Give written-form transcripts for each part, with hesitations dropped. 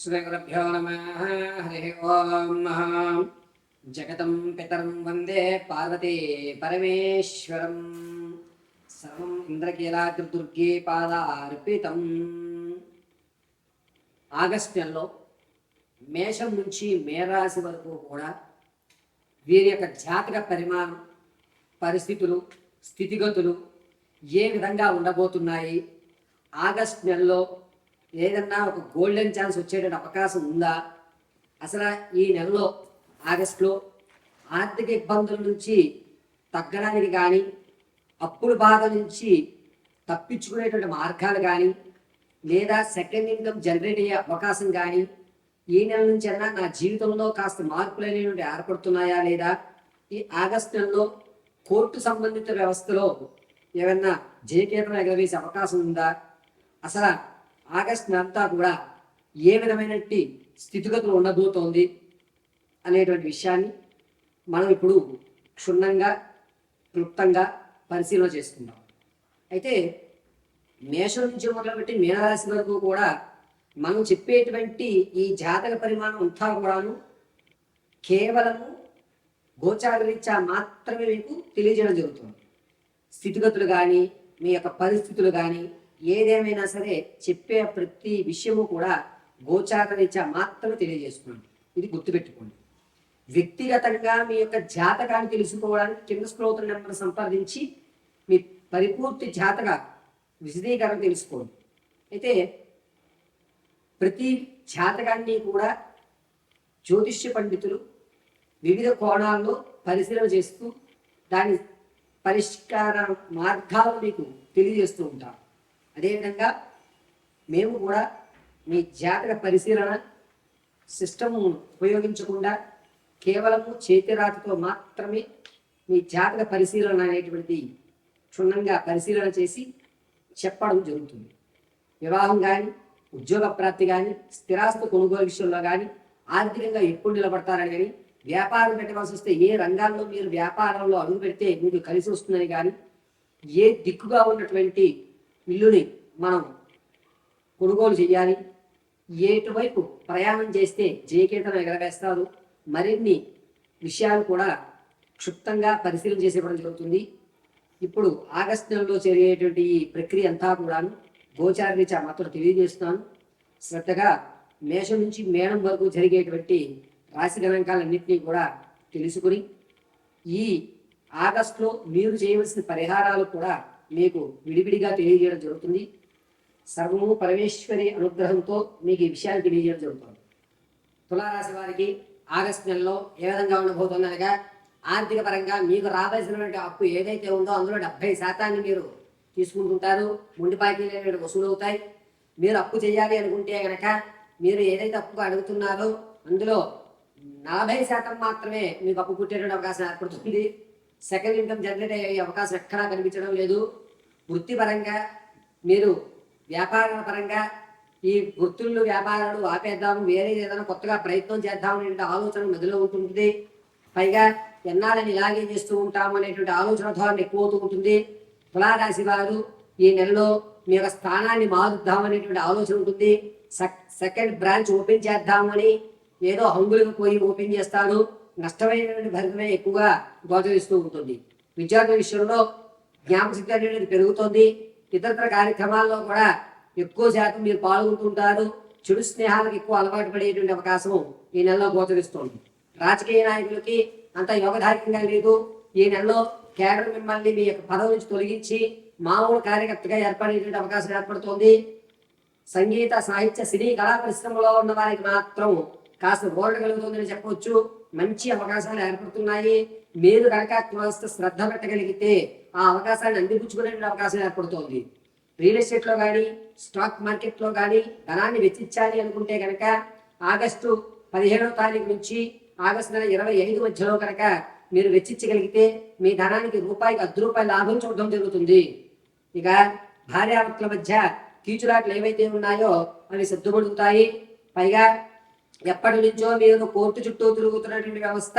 श्रीगुरुभ्यो नमः। हरिः ओम्। जगतं पितरं वन्दे पार्वती परमेश्वरं। सर्वं ఇంద్రకీలాద్రిదుర్గే పాదార్పితం. ఆగస్టు నెలలో మేషం నుంచి మేరాశి వరకు కూడా వీరి యొక్క జాతక పరిమాణం, పరిస్థితులు, స్థితిగతులు ఏ విధంగా ఉండబోతున్నాయి, ఆగస్టు నెలలో ఏదన్నా ఒక గోల్డెన్ ఛాన్స్ వచ్చేటువంటి అవకాశం ఉందా, అసలు ఈ నెలలో ఆగస్టులో ఆర్థిక ఇబ్బందుల నుంచి తగ్గడానికి కానీ, అప్పుల బాధ నుంచి తప్పించుకునేటువంటి మార్గాలు కానీ, లేదా సెకండ్ ఇన్కమ్ జనరేట్ అయ్యే అవకాశం కానీ ఈ నెల నుంచి అన్నా నా జీవితంలో కాస్త మార్పులు అనేటువంటి ఏర్పడుతున్నాయా లేదా, ఈ ఆగస్టు నెలలో కోర్టు సంబంధిత వ్యవస్థలో ఏమన్నా జయకేతనం ఎగరవేసే అవకాశం ఉందా, అసలు ఆగస్టు అంతా కూడా ఏ విధమైనటువంటి స్థితిగతులు ఉండబోతోంది అనేటువంటి విషయాన్ని మనం ఇప్పుడు క్షుణ్ణంగా క్లుప్తంగా పరిశీలన చేసుకుందాం. అయితే మేషం నుంచి మొదలుపెట్టి మీనరాశి వరకు కూడా మనం చెప్పేటువంటి ఈ జాతక పరిమాణం అంతా కూడాను కేవలము గోచారరీత్యా మాత్రమే మీకు తెలియజేయడం జరుగుతుంది. స్థితిగతులు కానీ, మీ యొక్క పరిస్థితులు కానీ, ఏదేమైనా సరే చెప్పే ప్రతి విషయము కూడా గోచారరీత్యా మాత్రమే తెలియజేసుకోండి. ఇది గుర్తుపెట్టుకోండి. వ్యక్తిగతంగా మీ యొక్క జాతకాన్ని తెలుసుకోవడానికి కింద స్క్రోల్ నెంబర్ సంప్రదించి మీ పరిపూర్తి జాతక విశదీకరణ తెలుసుకోండి. అయితే ప్రతి జాతకాన్ని కూడా జ్యోతిష్య పండితులు వివిధ కోణాల్లో పరిశీలన చేస్తూ దాని పరిష్కార మార్గాలు మీకు తెలియజేస్తూ ఉంటారు. అదేవిధంగా మేము కూడా మీ జాతక పరిశీలన సిస్టమ్ ఉపయోగించకుండా కేవలము చేతిరాతతో మాత్రమే మీ జాతక పరిశీలన అనేటువంటిది క్షుణ్ణంగా పరిశీలన చేసి చెప్పడం జరుగుతుంది. వివాహం కానీ, ఉద్యోగ ప్రాప్తి కానీ, స్థిరాస్తి కొనుగోలు విషయంలో కానీ, ఆర్థికంగా ఎప్పుడు నిలబడతారని కానీ, వ్యాపారం పెట్టవలసి వస్తే ఏ రంగాల్లో మీరు వ్యాపారంలో అడుగు పెడితే మీకు కలిసి వస్తుందని కానీ, ఏ దిక్కుగా ఉన్నటువంటి ఇల్లుని మనం కొనుగోలు చేయాలి, ఎటువైపు ప్రయాణం చేస్తే జయకేతనం ఎగరవేస్తారు, మరిన్ని విషయాలు కూడా క్షుప్తంగా పరిశీలన చేసేవడం జరుగుతుంది. ఇప్పుడు ఆగస్టు నెలలో జరిగేటువంటి ఈ ప్రక్రియ అంతా కూడా గోచారరీత్యా మాత్రం తెలియజేస్తున్నాను. శ్రద్ధగా మేషం నుంచి మేడం వరకు జరిగేటువంటి రాశి గణాంకాలన్నింటినీ కూడా తెలుసుకుని ఈ ఆగస్టులో మీరు చేయవలసిన పరిహారాలు కూడా మీకు విడివిడిగా తెలియజేయడం జరుగుతుంది. సర్వము పరమేశ్వరి అనుగ్రహంతో మీకు ఈ విషయాలు తెలియజేయడం జరుగుతుంది. తులారాశి వారికి ఆగస్టు నెలలో ఏ విధంగా ఉండబోతుంది అనగా, ఆర్థిక పరంగా మీకు రావాల్సినటువంటి అప్పు ఏదైతే ఉందో అందులో 70% మీరు తీసుకుంటుంటారు. మొండి బాకీలు వసూలు అవుతాయి. మీరు అప్పు చేయాలి అనుకుంటే కనుక మీరు ఏదైతే అప్పుగా అడుగుతున్నారో అందులో 40% మాత్రమే మీకు అప్పు పుట్టేటువంటి అవకాశం ఏర్పడుతుంది. సెకండ్ ఇన్కమ్ జనరేట్ అయ్యే అవకాశం ఎక్కడా కనిపించడం లేదు. వృత్తిపరంగా మీరు వ్యాపార పరంగా ఈ వృత్తులు వ్యాపారాలు ఆపేద్దాము, వేరే ఏదైనా కొత్తగా ప్రయత్నం చేద్దామనే ఆలోచన మధ్యలో ఉంటుంది. పైగా ఎన్నాళ్ళని ఇలాగే చేస్తూ ఉంటాము అనేటువంటి ఆలోచన ధోరణి ఎక్కువ అవుతూ ఉంటుంది. తులారాశి వారు ఈ నెలలో మీ యొక్క స్థానాన్ని మారుద్దామనేటువంటి ఆలోచన ఉంటుంది. సెకండ్ బ్రాంచ్ ఓపెన్ చేద్దామని ఏదో హంగులకు పోయి ఓపెన్ చేస్తాడు. నష్టమైనటువంటి భరితమే ఎక్కువగా గోచరిస్తూ ఉంటుంది. విద్యార్థుల విషయంలో జ్ఞాపకశక్తి అనేది పెరుగుతుంది. ఇతర కార్యక్రమాల్లో కూడా ఎక్కువ శాతం మీరు పాల్గొంటుంటారు. చెడు స్నేహాలకు ఎక్కువ అలవాటు పడేటువంటి అవకాశం ఈ నెలలో గోచరిస్తుంది. రాజకీయ నాయకులకి అంత యోగధారికంగా లేదు. ఈ నెలలో కేడర్ మిమ్మల్ని మీ యొక్క పదవి నుంచి తొలగించి మామూలు కార్యకర్తగా ఏర్పడేటువంటి అవకాశం ఏర్పడుతుంది. సంగీత, సాహిత్య, సినీ కళా పరిశ్రమలో ఉన్న వారికి మాత్రం కాస్త ఓరట కలుగుతుందని చెప్పవచ్చు. మంచి అవకాశాలు ఏర్పడుతున్నాయి. మీరు కనుక కాస్త శ్రద్ధ పెట్టగలిగితే ఆ అవకాశాన్ని అందిపుచ్చుకునే అవకాశం ఏర్పడుతోంది. రియల్ ఎస్టేట్లో కానీ, స్టాక్ మార్కెట్లో కానీ ధనాన్ని వెచ్చించాలి అనుకుంటే కనుక ఆగస్టు 17వ తారీఖు నుంచి ఆగస్టు నెల 25 మధ్యలో కనుక మీరు వెచ్చించగలిగితే మీ ధనానికి రూపాయికి ₹10 లాభం చూడడం జరుగుతుంది. ఇక భార్యాభర్తల మధ్య కీచులాట్లు ఏవైతే ఉన్నాయో అవి సర్దుమడుగుతాయి. పైగా ఎప్పటి నుంచో మీరు కోర్టు చుట్టూ తిరుగుతున్నటువంటి వ్యవస్థ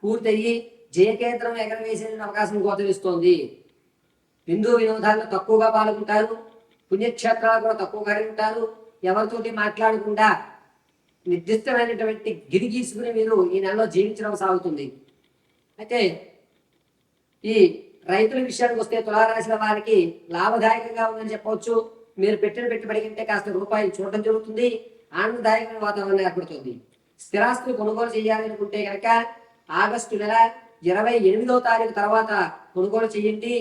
పూర్తయ్యి జయకేంద్రం ఎగరవేసే అవకాశం గోచరిస్తోంది. హిందూ వినోదాల్లో తక్కువగా పాల్గొంటారు. పుణ్యక్షేత్రాలు కూడా తక్కువగా ఉంటారు. ఎవరితోటి మాట్లాడకుండా నిర్దిష్టమైనటువంటి గిరి గీసుకుని మీరు ఈ నెలలో జీవించడం సాగుతుంది. అయితే ఈ రైతుల విషయానికి వస్తే తులారాశుల వారికి లాభదాయకంగా ఉందని చెప్పవచ్చు. మీరు పెట్టిన పెట్టుబడి కంటే కాస్త రూపాయలు చూడటం జరుగుతుంది. ఆనందదాయకమైన వాతావరణం ఏర్పడుతుంది. స్థిరాస్తులు కొనుగోలు చేయాలి అనుకుంటే కనుక ఆగస్టు నెల 28వ తారీఖు తర్వాత కొనుగోలు చేయండి.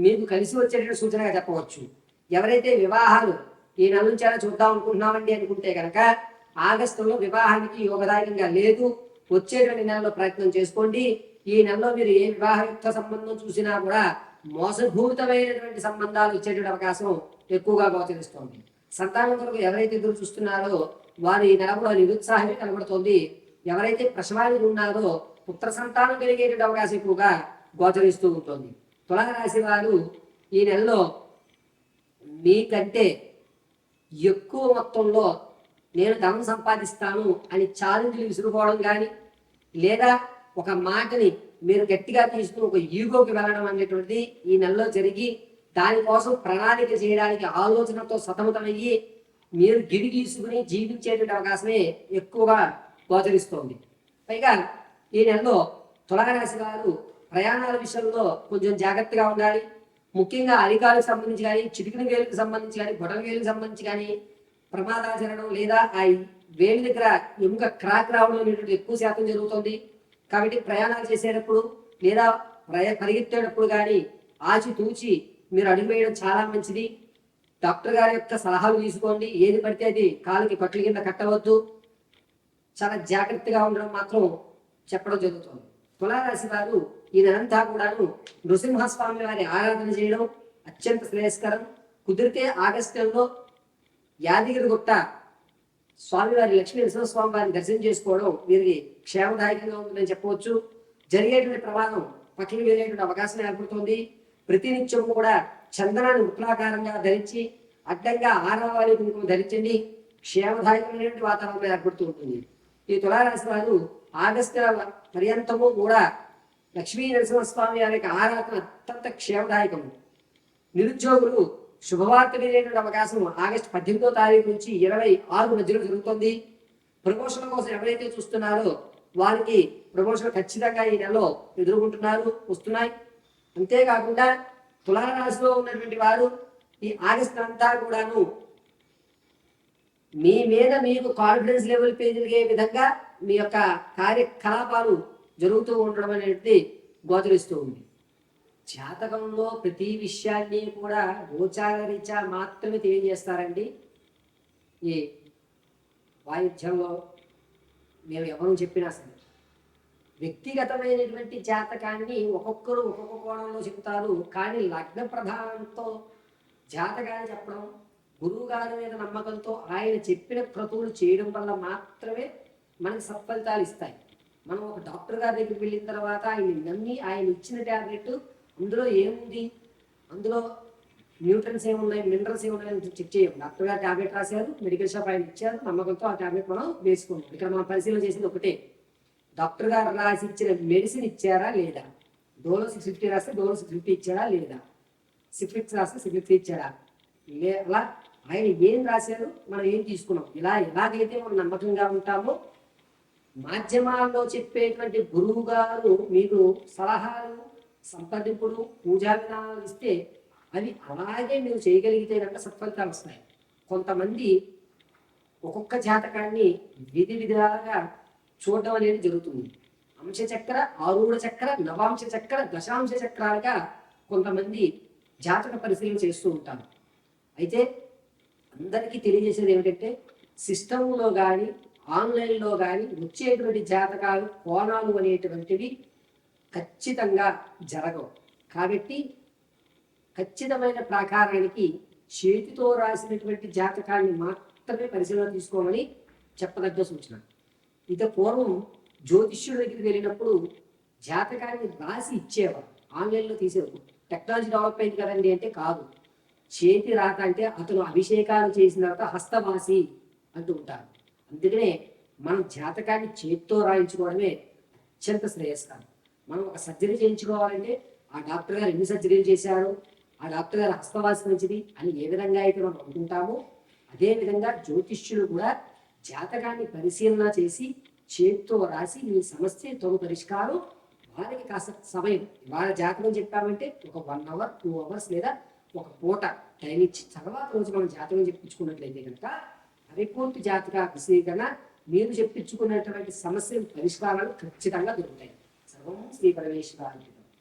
మీకు కలిసి వచ్చేటువంటి సూచనగా చెప్పవచ్చు. ఎవరైతే వివాహాలు ఈ నెల నుంచి అలా చూద్దాం అనుకుంటున్నామండి అనుకుంటే కనుక ఆగస్టులో వివాహానికి యోగదాయకంగా లేదు. వచ్చేటువంటి నెలలో ప్రయత్నం చేసుకోండి. ఈ నెలలో మీరు ఏ వివాహయుక్త సంబంధం చూసినా కూడా మోసభూతమైనటువంటి సంబంధాలు వచ్చేటువంటి అవకాశం ఎక్కువగా గోచరిస్తోంది. సంతానం కొరకు ఎవరైతే ఎదురు చూస్తున్నారో వారు ఈ నెల కూడా నిరుత్సాహమే కనబడుతోంది. ఎవరైతే ప్రసవానికి ఉన్నారో పుత్ర సంతానం కలిగేటువంటి అవకాశం ఎక్కువగా గోచరిస్తూ ఉంటుంది. తులారాశి వారు ఈ నెలలో మీకంటే ఎక్కువ మొత్తంలో నేను ధనం సంపాదిస్తాను అని ఛాలెంజ్లు విసురుకోవడం కానీ, లేదా ఒక మాటని మీరు గట్టిగా తీసుకుని ఒక ఈగోకి వెళ్ళడం అనేటువంటిది ఈ నెలలో జరిగి దానికోసం ప్రణాళిక చేయడానికి ఆలోచనతో సతమతమయ్యి మీరు గిరి గీసుకుని జీవించేటువంటి అవకాశమే ఎక్కువగా గోచరిస్తోంది. పైగా ఈ నెలలో తులారాశి వారు ప్రయాణాల విషయంలో కొంచెం జాగ్రత్తగా ఉండాలి. ముఖ్యంగా అరికాలకు సంబంధించి కానీ, చిటికిన వేలుకు సంబంధించి కానీ, బొటన వేలుకు సంబంధించి కానీ ప్రమాదాలు జరగడం, లేదా ఆ వేలు దగ్గర ఎముక క్రాక్ రావడం అనేటువంటి ఎక్కువ శాతం జరుగుతుంది. కాబట్టి ప్రయాణాలు చేసేటప్పుడు లేదా పరిగెత్తేటప్పుడు కానీ ఆచితూచి మీరు అడుగు వేయడం చాలా మంచిది. డాక్టర్ గారి యొక్క సలహాలు తీసుకోండి. ఏది పడితే అది కాలుకి కట్ల కింద కట్టవద్దు. చాలా జాగ్రత్తగా ఉండడం మాత్రం చెప్పడం జరుగుతుంది. తులారాశి వారు ఈ నెలంతా కూడాను నృసింహస్వామి వారి ఆరాధన చేయడం అత్యంత శ్రేయస్కరం. కుదిరితే ఆగస్టు నెలలో యాదగిరిగుట్ట స్వామివారి లక్ష్మీ నరసింహస్వామి వారిని దర్శనం చేసుకోవడం వీరికి క్షేమదాయకంగా ఉంటుందని చెప్పవచ్చు. జరిగేటువంటి ప్రమాదం పక్కకి వెళ్ళేటువంటి అవకాశం ఏర్పడుతుంది. ప్రతినిత్యం కూడా చందనాన్ని వృత్తాకారంగా ధరించి అడ్డంగా ఆరావాలి కుంకుమ ధరించండి. క్షేమదాయకమైనటువంటి వాతావరణం ఏర్పడుతూ ఉంటుంది. ఈ తులారాశి వారు ఆగస్టు పర్యంతము కూడా లక్ష్మీ నరసింహస్వామి వారి యొక్క ఆరాధన అత్యంత క్షేమదాయకము. నిరుద్యోగులు శుభవార్త వినేటువంటి అవకాశం ఆగస్టు 18వ తారీఖు నుంచి 26 మధ్యలో జరుగుతుంది. ప్రమోషన్ కోసం ఎవరైతే చూస్తున్నారో వారికి ప్రమోషన్ ఖచ్చితంగా ఈ నెలలో వస్తున్నాయి. అంతేకాకుండా తులారాశిలో ఉన్నటువంటి వారు ఈ ఆగస్టు అంతా కూడాను మీ మీద మీకు కాన్ఫిడెన్స్ లెవెల్ పెరిగే విధంగా మీ యొక్క కార్యకలాపాలు జరుగుతూ ఉండడం అనేది గోచరిస్తూ ఉంది. జాతకంలో ప్రతి విషయాన్ని కూడా గోచార రీత్యా మాత్రమే తెలియజేస్తారండి. ఈ వాయిద్యంలో మేము ఎవరు చెప్పినా సరే వ్యక్తిగతమైనటువంటి జాతకాన్ని ఒక్కొక్కరు ఒక్కొక్క కోణంలో చెప్తారు. కానీ లగ్న ప్రధానంతో జాతకాన్ని చెప్పడం, గురువు గారి మీద నమ్మకంతో ఆయన చెప్పిన క్రతువులు చేయడం వల్ల మాత్రమే మనకి సత్ఫలితాలు ఇస్తాయి. మనం ఒక డాక్టర్ గారి దగ్గరికి వెళ్ళిన తర్వాత ఆయన నమ్మి ఆయన ఇచ్చిన ట్యాబ్లెట్ అందులో ఏముంది, అందులో న్యూట్రన్స్ ఏమున్నాయి, మినరల్స్ ఏమున్నాయని చెక్ చేయం. డాక్టర్ గారు ట్యాబ్లెట్ రాశారు, మెడికల్ షాప్ ఆయన ఇచ్చారు, నమ్మకంతో ఆ ట్యాబ్లెట్ మనం వేసుకున్నాం. ఇక్కడ మనం పరిశీలన చేసింది ఒకటే, డాక్టర్ గారు రాసి ఇచ్చిన మెడిసిన్ ఇచ్చారా లేదా, డోలో 650 రాస్తే డోలో 650 ఇచ్చాడా లేదా, సిఫ్లిక్స్ రాస్తే సిఫ్లిక్స్ ఇచ్చాడా అలా ఆయన ఏం రాశారు, మనం ఏం తీసుకున్నాం. ఎలాగైతే మనం నమ్మకంగా ఉంటామో మాధ్యమాల్లో చెప్పేటువంటి గురువు గారు మీకు సలహాలు, సంప్రదింపులు, పూజా విధానాలు ఇస్తే అవి అలాగే మీరు చేయగలిగితే కనుక సత్ఫలితాలు వస్తాయి. కొంతమంది ఒక్కొక్క జాతకాన్ని విధాలుగా చూడడం అనేది జరుగుతుంది. అంశచక్ర, ఆరూఢ చక్ర, నవాంశ చక్ర, దశాంశ చక్రాలుగా కొంతమంది జాతక పరిశీలన చేస్తూ ఉంటారు. అయితే అందరికీ తెలియజేసేది ఏమిటంటే సిస్టంలో కానీ ఆన్లైన్లో కానీ వచ్చేటువంటి జాతకాలు, కోణాలు అనేటువంటివి ఖచ్చితంగా జరగవు. కాబట్టి ఖచ్చితమైన ప్రాకారానికి చేతితో రాసినటువంటి జాతకాన్ని మాత్రమే పరిశీలన తీసుకోమని చెప్పదగ్గ సూచన. ఇక పూర్వం జ్యోతిష్యుడి దగ్గరికి వెళ్ళినప్పుడు జాతకాన్ని రాసి ఇచ్చేవారు, ఆన్లైన్లో తీసేవారు. టెక్నాలజీ డెవలప్ అయింది కదండి అంటే కాదు. చేతి రాత అంటే అతను అభిషేకాలు చేసిన తర్వాత హస్తవాసి అంటూ ఉంటారు. అందుకనే మనం జాతకాన్ని చేతితో రాయించుకోవడమే అత్యంత శ్రేయస్కరం. మనం ఒక సర్జరీ చేయించుకోవాలంటే ఆ డాక్టర్ గారు ఎన్ని సర్జరీలు చేశారు, ఆ డాక్టర్ గారు హస్తవాసి మంచిది అని ఏ విధంగా అయితే మనం అనుకుంటామో అదేవిధంగా జ్యోతిష్యులు కూడా జాతకాన్ని పరిశీలన చేసి చేతితో రాసి మీ సమస్య తగు పరిష్కారం వారికి కాస్త సమయం వాళ్ళ జాతకం చెప్పామంటే ఒక 1 అవర్ 2 అవర్స్ లేదా ఒక పూట టైం ఇచ్చి తర్వాత రోజు మనం జాతకం చెప్పించుకున్నట్లయితే కనుక పరిపూర్తి జాతక విశ్లేషణ మీరు చెప్పించుకున్నటువంటి సమస్యల పరిష్కారాలు ఖచ్చితంగా దొరుకుతాయి. సర్వం శ్రీ పరమేశ్వరానికి.